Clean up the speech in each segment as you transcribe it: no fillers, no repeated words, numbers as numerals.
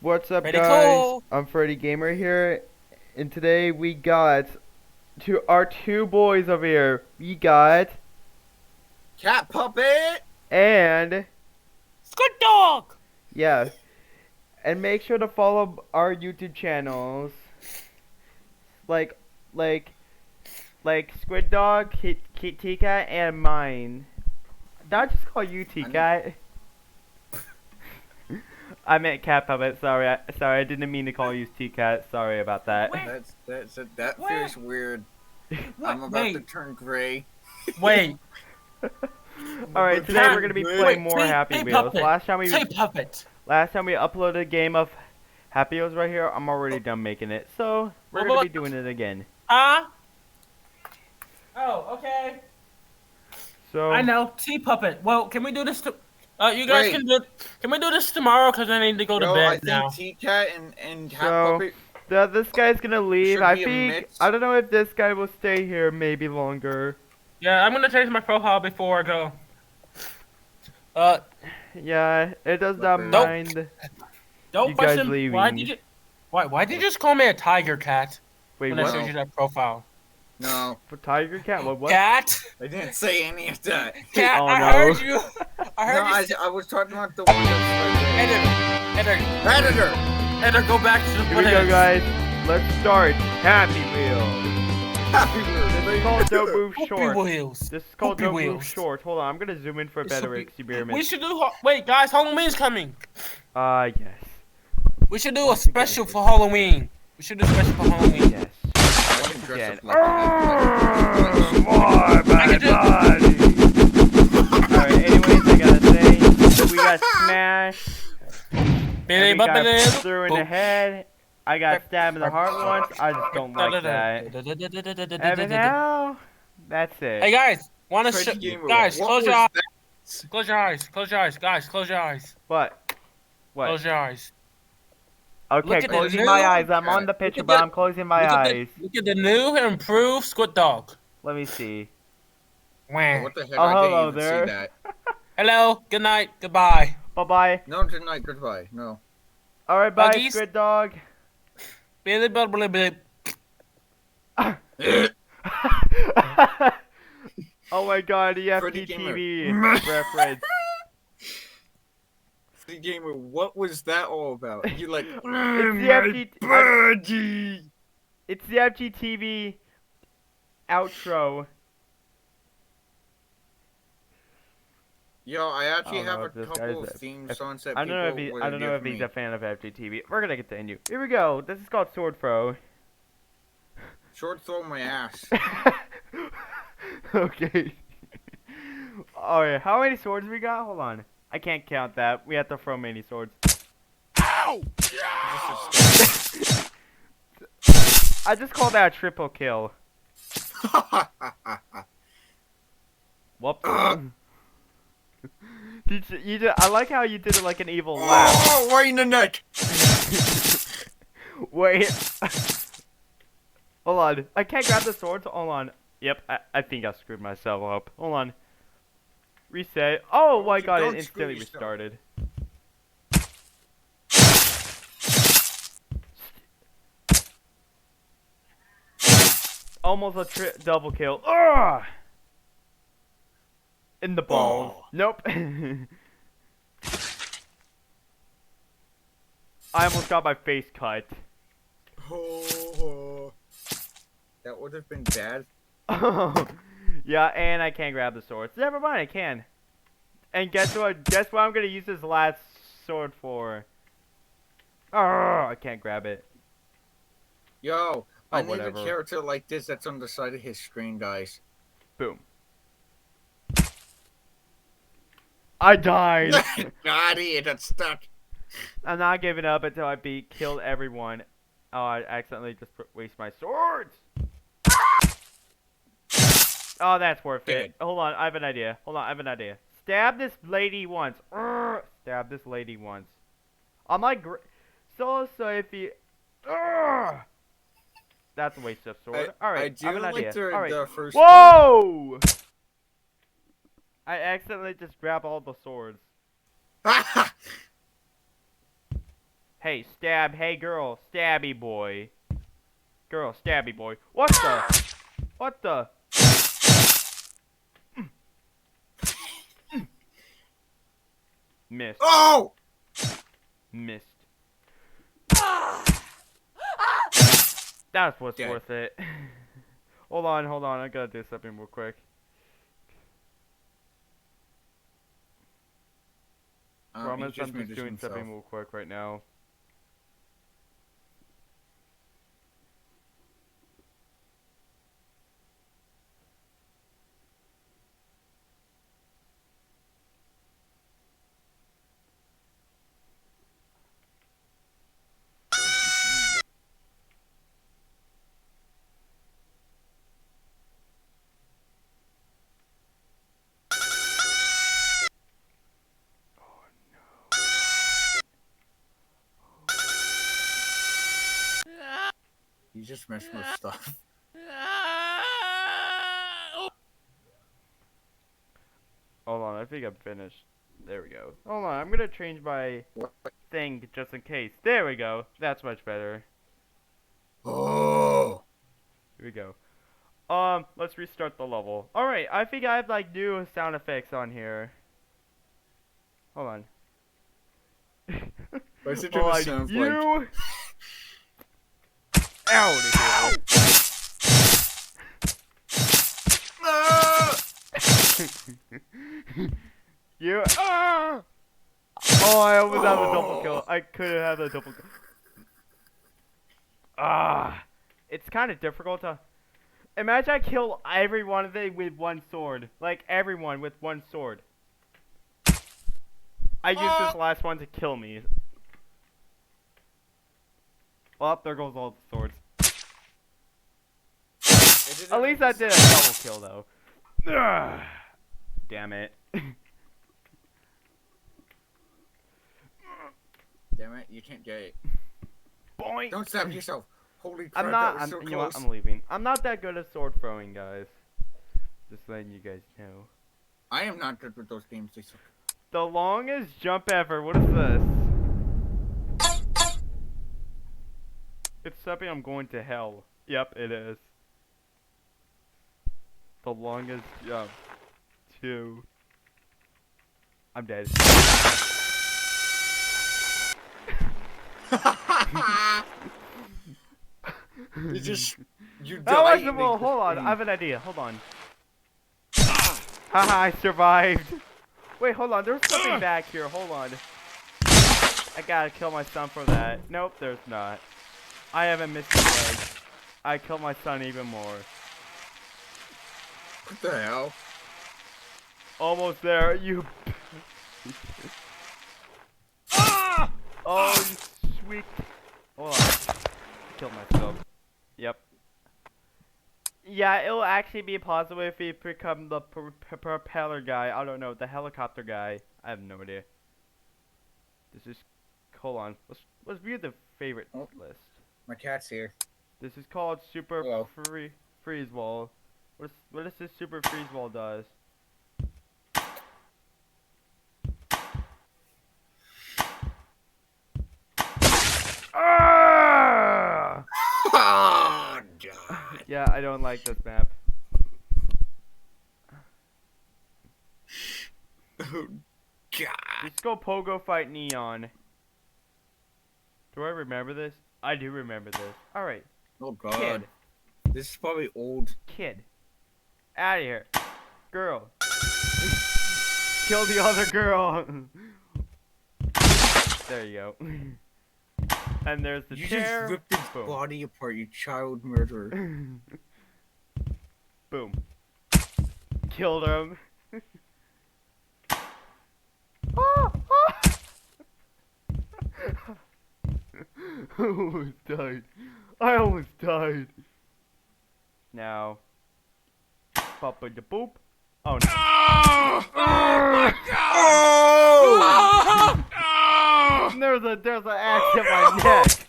What's up, Pretty guys? cool. I'm Freddy Gamer here, and today we got our two boys over here. We got Cat puppet! and Good dog. yeah, and make sure to follow our YouTube channels, like like Squid Dog, Tika, and mine. Did I just call you Tika? I meant Cat Puppet. Sorry, I didn't mean to call you Tika. Sorry about that. Wait. That Where? feels weird. What? I'm about to turn gray. Wait. Alright, today we're gonna be playing more Happy Wheels. Puppet. Last time we Puppet. uploaded a game of Happy Wheels right here. I'm already done making it, so we're gonna be doing it again. Huh? Oh, okay. So I know. Puppet. Well, can we do this? You guys Wait. can do. Can we do this tomorrow? Cause I need to go to Yo, bed I think now. T-Cat and Cat So- puppet. this guy's gonna leave. Should I be a think mix. I don't know if this guy will stay here maybe longer. Yeah, I'm gonna change my profile before I go. Yeah, it does not Nope. mind. Don't You guys question. Why leaving. did you? Why did you just call me a tiger cat Wait, when I what? showed you that profile? No, For Tiger Cat? What? Cat. I didn't say any of that. Cat. Oh, I no. heard you. I No, heard you. I was talking about the one that's Editor. Predator! Editor, go back to the Here we go, guys. Let's start Happy Wheels. Happy This Wheels, is called Don't Move Whoopie Short. wheels. This is called Whoopie Don't Move wheels. Short. Hold on, I'm gonna zoom in for a This better will be- experiment. We should do. Wait, guys, Halloween's coming. Yes. We should do a special for Halloween. We should do a special for Halloween. Yes. I want to dress Again. up like that. More I can do- Alright, anyways, I gotta say, we got smashed, Billy, and we got Billy, through in the head, I got stabbed in the heart once, I just don't like that. And now, that's it. Hey guys, wanna Freddy show? Gamer, Guys, what close your was eyes. that? Close your eyes. Close your eyes, guys. Close your eyes. What? What? Close your eyes. Okay, Look at the closing new- my eyes, I'm on the picture, at but the- I'm closing my Look at eyes. look at the new and improved Squid Dog. Let me see. Wah. What the heck? Oh, I hello didn't even there. see that. Hello. Good night. Goodbye. Bye-bye. No, tonight, goodbye. No. Alright, bye, Buggies? Squid Dog. Billy, Billy, Billy. Oh my god, the Freddy Gamer. FTTV reference. Freddy Gamer, what was that all about? You like, It's the birdie! It's the FGTV outro. Yo, I actually I don't have know a if this couple guy's of theme if- songs that I don't know if people he, would I don't know if give he's me. a fan of FGTV. We're gonna continue. Here we go. This is called Sword Throw. Short throw my ass. Okay. Alright, how many swords we got? Hold on. I can't count that. We have to throw many swords. Ow! I just called that a triple kill. Whoops. I like how you did it like an evil laugh. Oh, right in the neck! Wait. Hold on. I can't grab the swords. Hold on. Yep, I think I screwed myself up. Hold on. Reset. Oh my god, it Don't screw instantly yourself. restarted. Almost a double kill. Ugh! In the balls. Oh. Nope. I almost got my face cut. Oh, that would have been bad. Yeah, and I can't grab the swords. Never mind, I can. And guess what? Guess what I'm gonna use this last sword for? I can't grab it. Yo, I need whatever. a character like this that's on the side of his screen, guys. Boom. I died. God, it got stuck. I'm not giving up until I killed everyone. Oh, I accidentally just waste my swords. Oh, that's worth it. Hold on, I have an idea. Stab this lady once. Stab this lady once. I'm like, so if you. That's a waste of sword. Alright, I have an idea. Alright. the first Whoa! I accidentally just grabbed all the swords. part. Hey, Hey, stab. Hey, girl. Stabby boy. Girl, stabby boy. What the? What the? Missed. Oh! Missed. That's what's Dead. worth it. Hold on. I gotta do something real quick. Promise he I'm made just this doing himself. something real quick right now. You just messed with stuff. Hold on, I think I'm finished. There we go. Hold on, I'm gonna change my What? thing just in case. There we go. That's much better. Oh! Here we go. Let's restart the level. Alright, I think I have like new sound effects on here. Hold on. What's it Hold gonna on, sound you out of here. Ah! You oh, I almost had a double kill. I couldn't have a double kill. It's kind of difficult to imagine I kill every one of them with one sword. Like everyone with one sword. I used this last one to kill me. Well, there goes all the swords. At least I did a double kill though. Ugh. Damn it. Damn it, you can't get it. Boing. Don't stab yourself. Holy crap, I'm not. that was so You know what? close. I'm leaving. I'm not that good at sword throwing, guys. Just letting you guys know. I am not good with those games. They suck. The longest jump ever. What is this? It's something I'm going to hell. Yep, it is. The longest jump. 2. I'm dead. you just you That die. wasn't well. Hold on. I have an idea. Hold on. Haha, I survived. Wait, hold on. There's something back here. Hold on. I gotta kill my son for that. Nope, there's not. I haven't missed a leg. I killed my son even more. What the hell? Almost there. You. Oh, you sweet. Hold on. Killed myself. Yep. Yeah, it'll actually be possible if you become the propeller guy. I don't know, the helicopter guy. I have no idea. This is. Hold on. Let's view the favorite list. My cat's here. This is called Super Hello. Freeze Wall. What is this Super Freeze Wall does? Ah! Oh, God. Yeah, I don't like this map. Oh, God. Let's go Pogo Fight Neon. Do I remember this? I do remember this. Alright, Oh, God. kid. This is probably old. Kid. Out of here. Girl. Kill the other girl. There you go. And there's the You chair. just ripped his Boom. body apart, you child murderer. Boom. Killed him. Ah, ah. I almost died. I almost died. Now. Papa da boop. Oh no. Oh! There's an axe in my neck.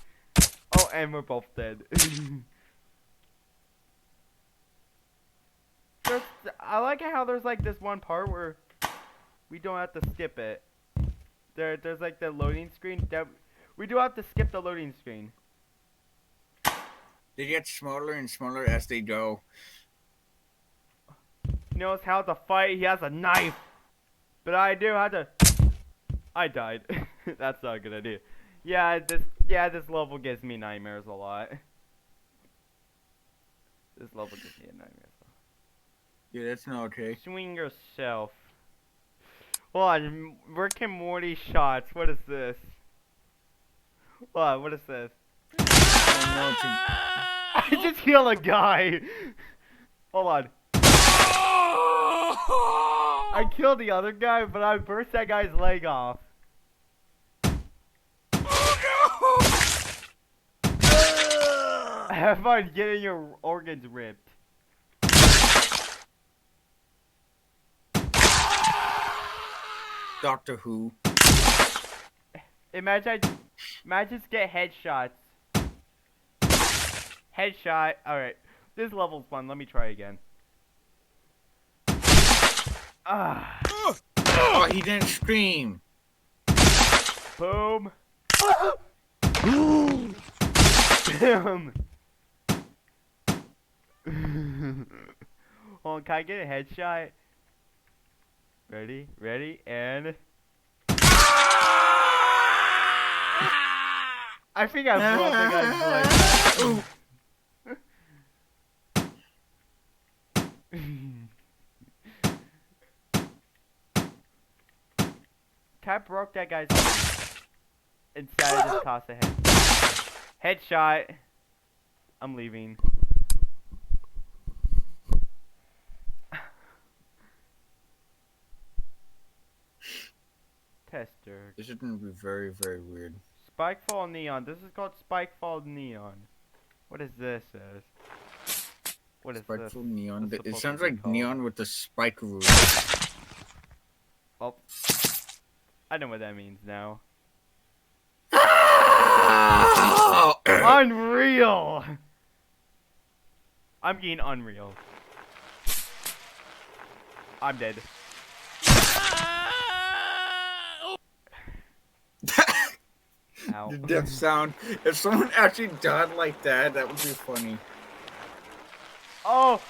Oh, and we're both dead. I like how there's like this one part where we don't have to skip it. There's like the loading screen that We do have to skip the loading screen. They get smaller and smaller as they go. He knows how to fight. He has a knife. But I do have to. I died. That's not a good idea. This level gives me nightmares a lot. This level gives me nightmares. Yeah, that's not okay. Swing yourself. Hold on, Rick and Morty shots. What is this? Hold on, what is this? I just healed a guy. Hold on. I killed the other guy, but I burst that guy's leg off. Have fun getting your organs ripped. Doctor Who. Imagine just get headshots. Headshot. Alright. This level's fun. Let me try again. Ah. Oh, he didn't scream. Boom. Damn. Hold on, can I get a headshot? Ready, and... I think I blew up the guy's leg. Cat broke that guy's leg. Instead, I just tossed a head. Headshot. I'm leaving. Tester. This is gonna be very, very weird. Spikefall Neon. This is called Spikefall Neon. What is this? What is this? Spikeful Neon. What's It supposed sounds to be like called? neon with the spike rule. Well, I know what that means now. Unreal! I'm getting unreal. I'm dead. Ow. The death sound. If someone actually died like that, that would be funny. Oh!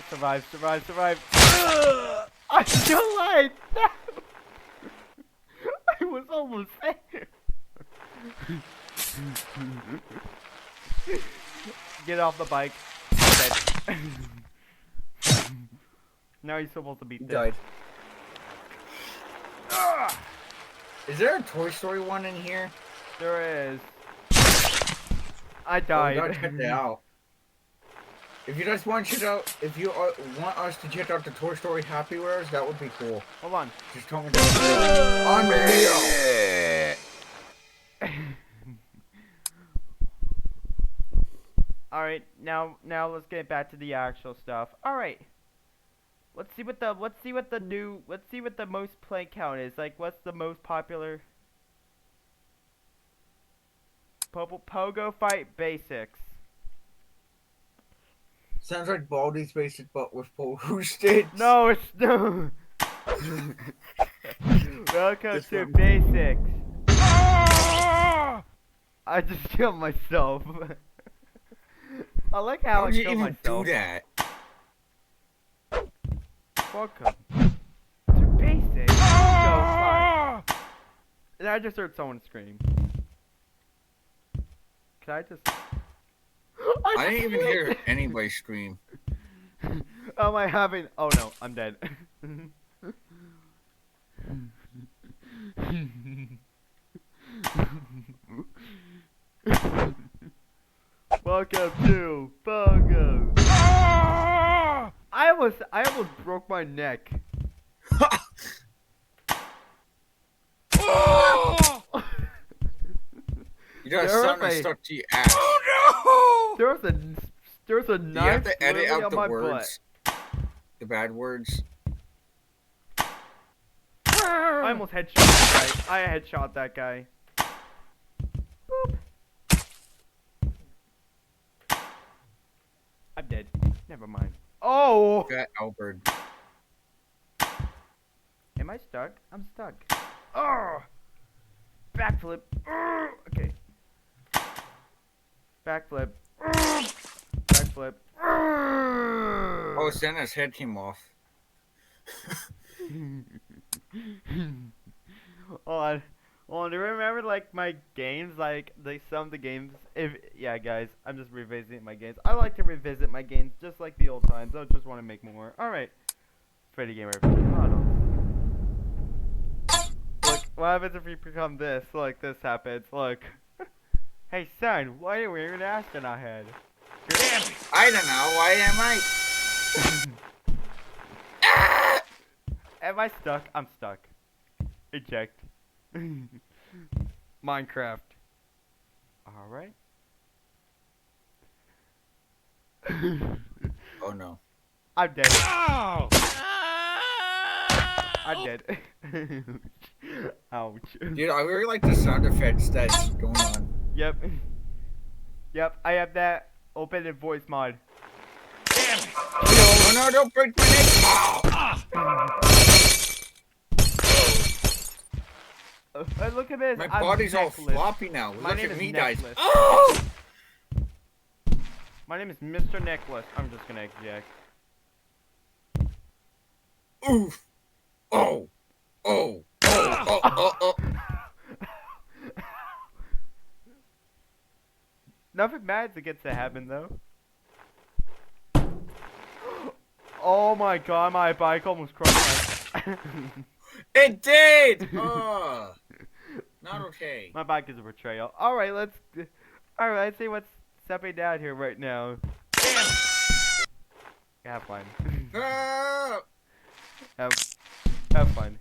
Survive. I'm still alive! No! I was almost there. Get off the bike. Dead. Now he's supposed to be He dead. died. Is there a Toy Story one in here? There is. I Oh, died. we gotta check that out. If you guys want to check out, if you want us to check out the Toy Story Happy Wheels, that would be cool. Hold on. Just tell me down below. Alright, now let's get back to the actual stuff. Alright. Let's see what the most play count is. Like, what's the most popular? Pogo Fight Basics. Sounds like Baldi's Basic, but with pogo sticks. No, it's no. Welcome This to one. Basics. I just killed myself. I like how How I would you killed even myself. do that? Welcome to Basics. Go fine. And I just heard someone scream. Can I just? I didn't even hear anybody scream. Am I having? Oh no, I'm dead. Welcome to Pogo. I almost broke my neck. You got There something was a- stuck to your ass. There's a Do you have knife to edit literally out on the my words? The bad words? butt. I almost headshot that guy. I headshot that guy. Boop. I'm dead. Never mind. Oh! Fat Albert. Am I stuck? I'm stuck. Oh! Backflip. Okay. Backflip. Backflip. Oh, Santa's head came off. Hold on. Hold on, do you remember like my games? Like some of the games yeah guys, I'm just revisiting my games. I like to revisit my games just like the old times. I just want to make more. Alright. Freddy Gamer. Oh no. Look, what happens if we become this? Look, this happens. Look. Hey son, why are you wearing an astronaut head? Damn it! I don't know. Why am I? Am I stuck? I'm stuck. Eject. Minecraft. Alright. Oh no. I'm dead. Oh! I'm dead. Ouch. Dude, I really like the sound effects that's going on. Yep. Yep, I have that open in voice mod. Damn it! Oh no, don't break my neck! Look at this. My I'm body's all necklace. floppy now. My Look name at is me, guys. Necklace. Oh! My name is Mr. Necklace. I'm just gonna eject. Oof! Oh! Oh! Oh! Oh! Oh! Nothing bad gets to happen though. Oh my god, my bike almost crushed my... It did! Oh! Not okay. My bike is a betrayal. Alright, let's see what's stepping down here right now. Damn! Have fun. Ah! have fun.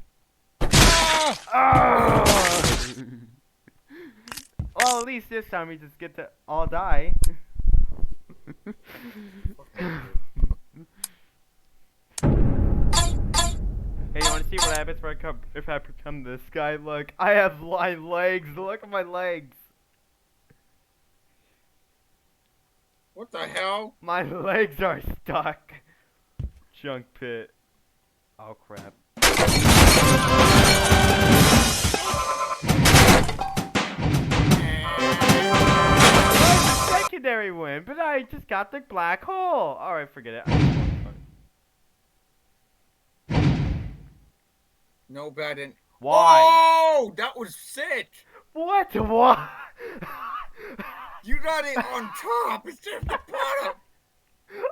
Well, at least this time we just get to all die. Hey, you wanna see what happens if I become this guy? Look, I have my legs. Look at my legs. What the hell? My legs are stuck. Junk pit. Oh crap. Secondary win, but I just got the black hole. Alright, forget it. No bad in. Why? Oh! That was sick! What? What? You got it on top instead of the bottom!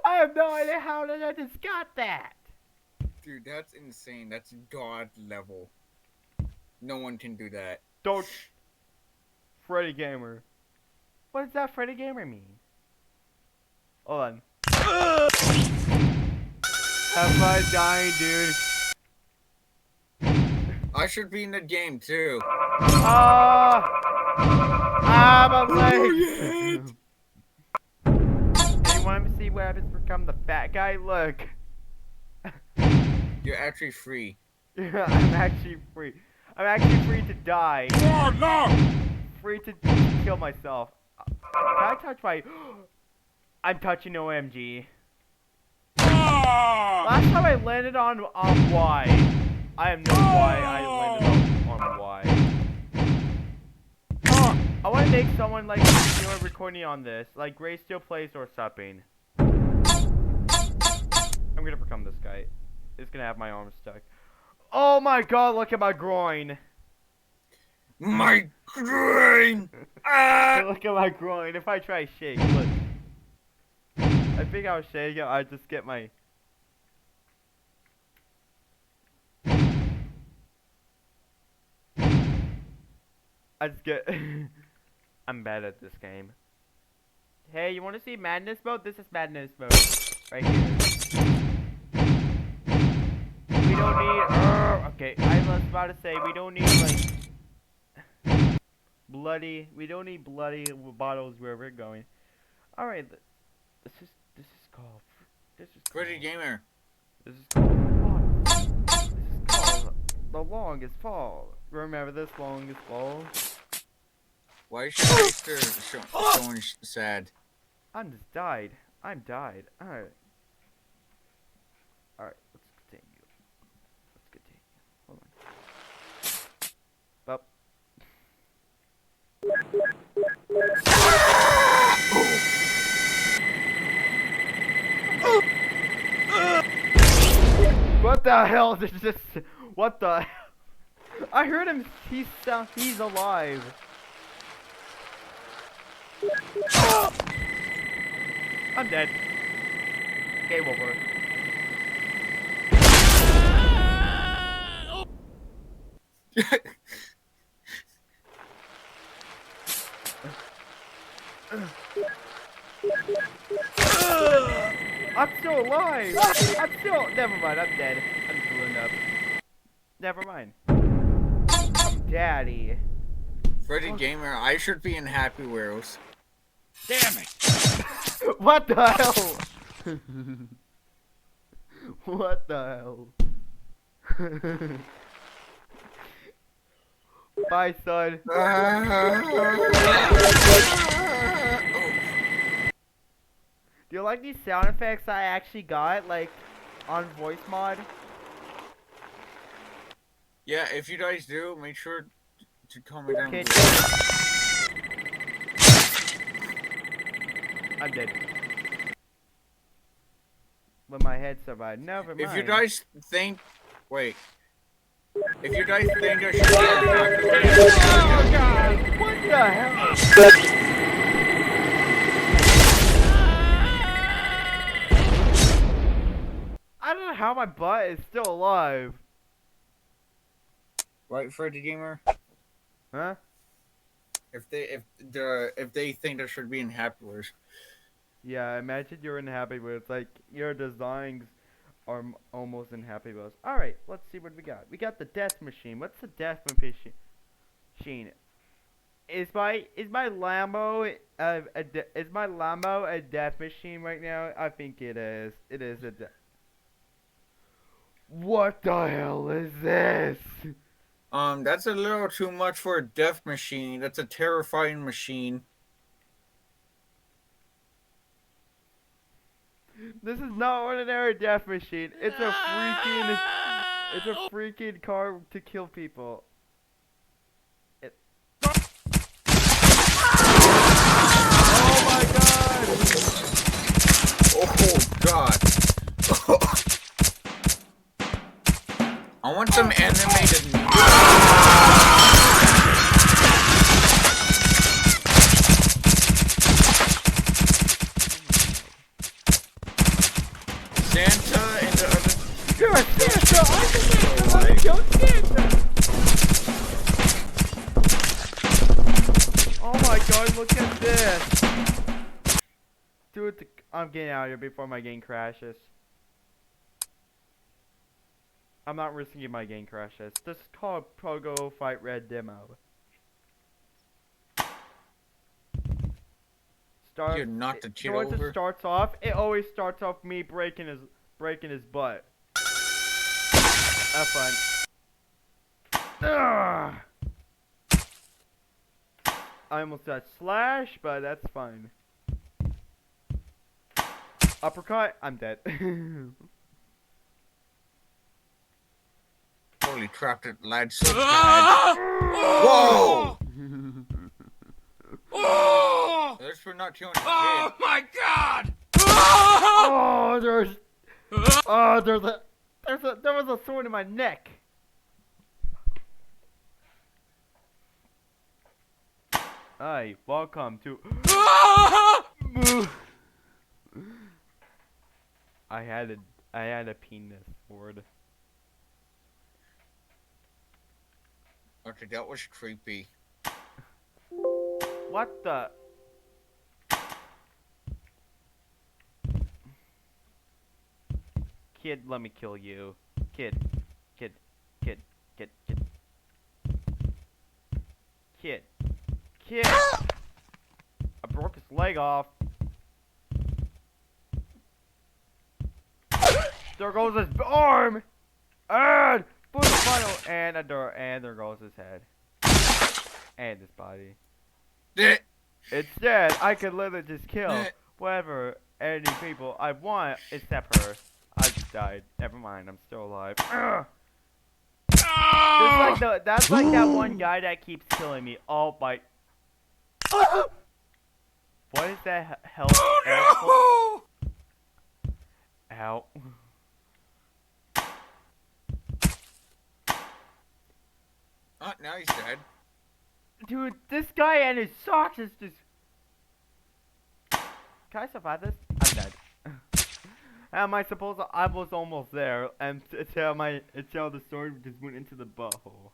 I have no idea how did I just got that. Dude, that's insane. That's god level. No one can do that. Don't. Freddy Gamer. What does that Freddy Gamer mean? Hold on. Have fun dying, dude. I should be in the game too. Ah! My legs! You want to see what happens to become the fat guy? Look. You're actually free. I'm actually free. I'm actually free to die. Oh, no! Free to kill myself. Can I touch my... I'm touching OMG. Oh! Last time I landed on Y. I have no why I landed on Y. I want to make someone like doing a recording on this, like Gray Steel Plays or something. I'm gonna become this guy. It's gonna have my arms stuck. Oh my god, look at my groin. My brain! Ah! Look at my groin. If I try to shake, look. I think I'll shake it. I just get my... I just get... I'm bad at this game. Hey, you want to see madness mode? This is madness mode. Right here. We don't need... okay, I was about to say, we don't need, like... bloody... We don't need bloody bottles where we're going. Alright, this is called... Freddy Gamer. This is called... This is called... The Longest Fall. Remember this Longest Fall? Why is your sister showing sad? I'm just died. I'm died. Alright. Alright, let's continue. Let's continue. Hold on. Well. What the hell? This just. What the? I heard him. He's alive. I'm dead. Game over. I'm still alive. I'm still. Never mind. I'm dead. I'm just ballooned up. Never mind. Daddy. Freddy Gamer, I should be in Happy Wheels. Damn it! What the hell? What the hell? Bye, son. Do you like these sound effects I actually got, like, on voice mod? Yeah, if you guys do, make sure to comment down Okay. below. I'm dead. But my head survived. Never mind. If you guys think, wait. If you guys think I should be Oh god! What the hell? I don't know how my butt is still alive. right, Freddy Gamer? Huh? If they think I should be in Happy Wheels. Yeah, imagine you're in Happy Wheels. Like, your designs are almost in Happy Wheels. Alright, let's see what we got. We got the death machine. What's the death machine? Is my Lambo is my Lambo a death machine right now? I think it is. It is a death. What the hell is this? That's a little too much for a death machine. That's a terrifying machine. This is not ordinary death machine. It's a freaking car to kill people. Oh my god! Oh god. I want some animated. Santa and the other. You're a Santa! I'm killed Santa! Oh my god, look at this! Dude, I'm getting out of here before my game crashes. I'm not risking my game crashes. This is called Pogo Fight Red demo. You knocked the shit once over. it starts off, it always starts off me breaking his butt. Have fun. Ugh. I almost got slash, but that's fine. Uppercut, I'm dead. Holy crap, that lad's so bad. Whoa! That's for not killing the kid. Oh my god! Oh, there was a sword in my neck. Hi, welcome to. I had a penis sword. Okay, that was creepy. What the? Kid, let me kill you. Kid. I broke his leg off. There goes his arm. And for the final, and there goes his head. And his body. Instead, I could literally just kill whatever any people I want except her. I just died. Never mind, I'm still alive. That's like that one guy that keeps killing me all by. What is that health? Oh, Ow. Now he's dead. Dude, this guy and his socks is just. Can I survive this? I'm dead. Am I supposed to? I was almost there, and until the sword just went into the butthole.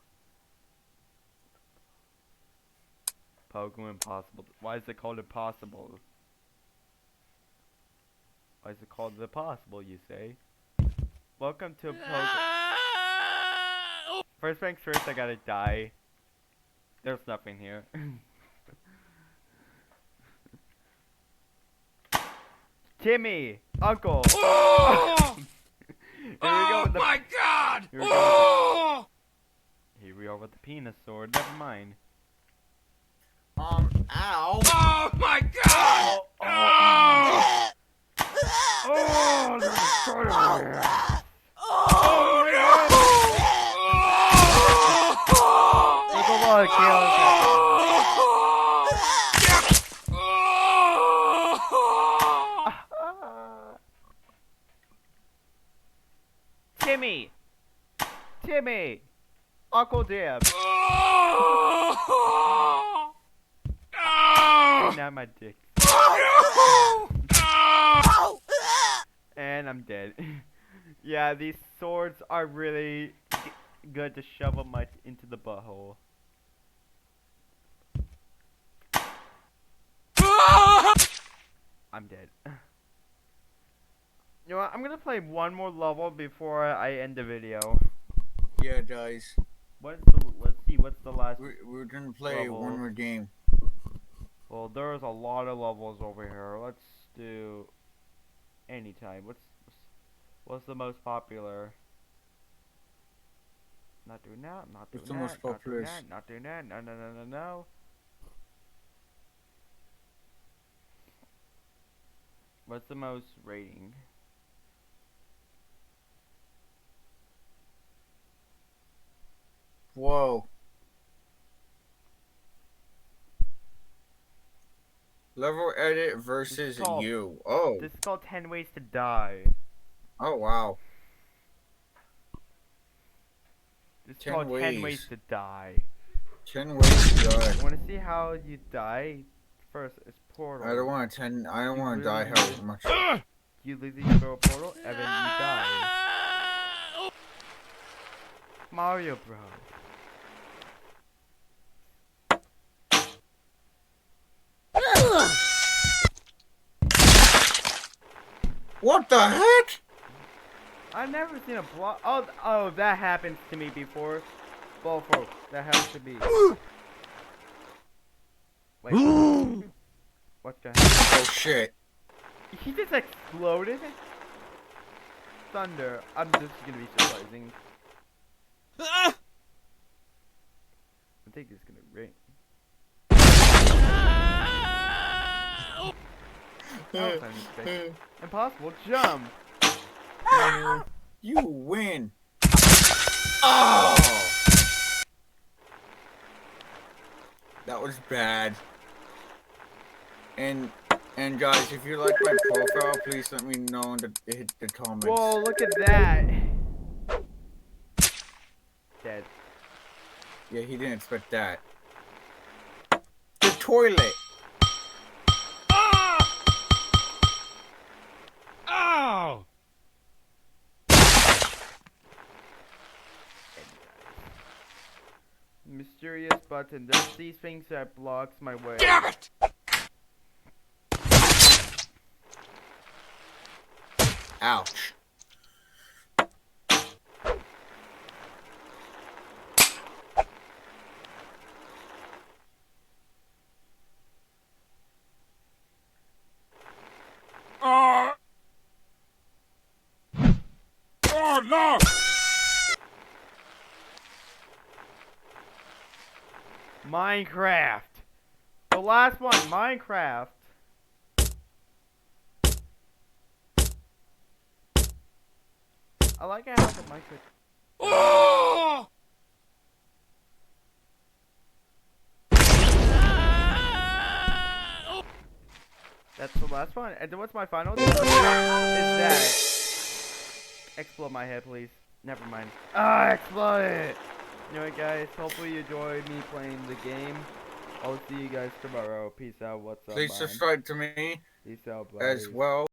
Pokemon Impossible. Why is it called Impossible? Why is it called Impossible, you say? Welcome to Pokemon. First things first, I gotta die. There's nothing here. Timmy! Uncle! Oh, Here we go oh with the, my God! here we go Oh! here we are with the penis sword. Never mind. Ow. Oh my God! Oh! Oh, there's a sword over here. Oh no! There's a lot of chaos happening. Timmy! Timmy! Uncle Dib! Now my dick. And I'm dead. Yeah, these swords are really good to shove them into the butthole. I'm dead. You know what? I'm gonna play one more level before I end the video. Yeah, guys. Let's see, what's the last? We're gonna play Level. one more game. Well, there's a lot of levels over here. Let's do anytime. What's the most popular? Not doing that. Not doing What's the that. most Not popular? doing that. Not doing that. No, no, no, no, no. What's the most rating? Whoa. Level edit versus called- you. Oh. This is called 10 Ways to Die. Oh wow. This is 10 called 10 ways. Ways to Die. 10 ways to die. You want to see how you die? First, it's portal. I don't want to die really how much. You literally throw a portal and then you die. Mario Bros. What the heck? I've never seen a block. Oh, that happens to me before. Bullfrog, that happens to me. Wait. What the heck? Oh shit. He just exploded? Thunder. I'm just gonna be surprising. I think it's gonna rain. That was a mistake. Impossible jump. You win. Oh. That was bad. And guys, if you like my profile, please let me know in the comments. Whoa, look at that. Dead. Yeah, he didn't expect that. The toilet. Oh! Mysterious button. There's these things that blocks my way. Damn it! Ouch. Oh no! Minecraft. The last one, Minecraft. I like how the Minecraft. Oh! That's the last one. And then what's my final? Is that. Explode my head, please. Never mind. Ah, explode it. Anyway, guys, hopefully you enjoy me playing the game. I'll see you guys tomorrow. Peace out. What's up, Please man? subscribe to me Peace out, as buddies. well.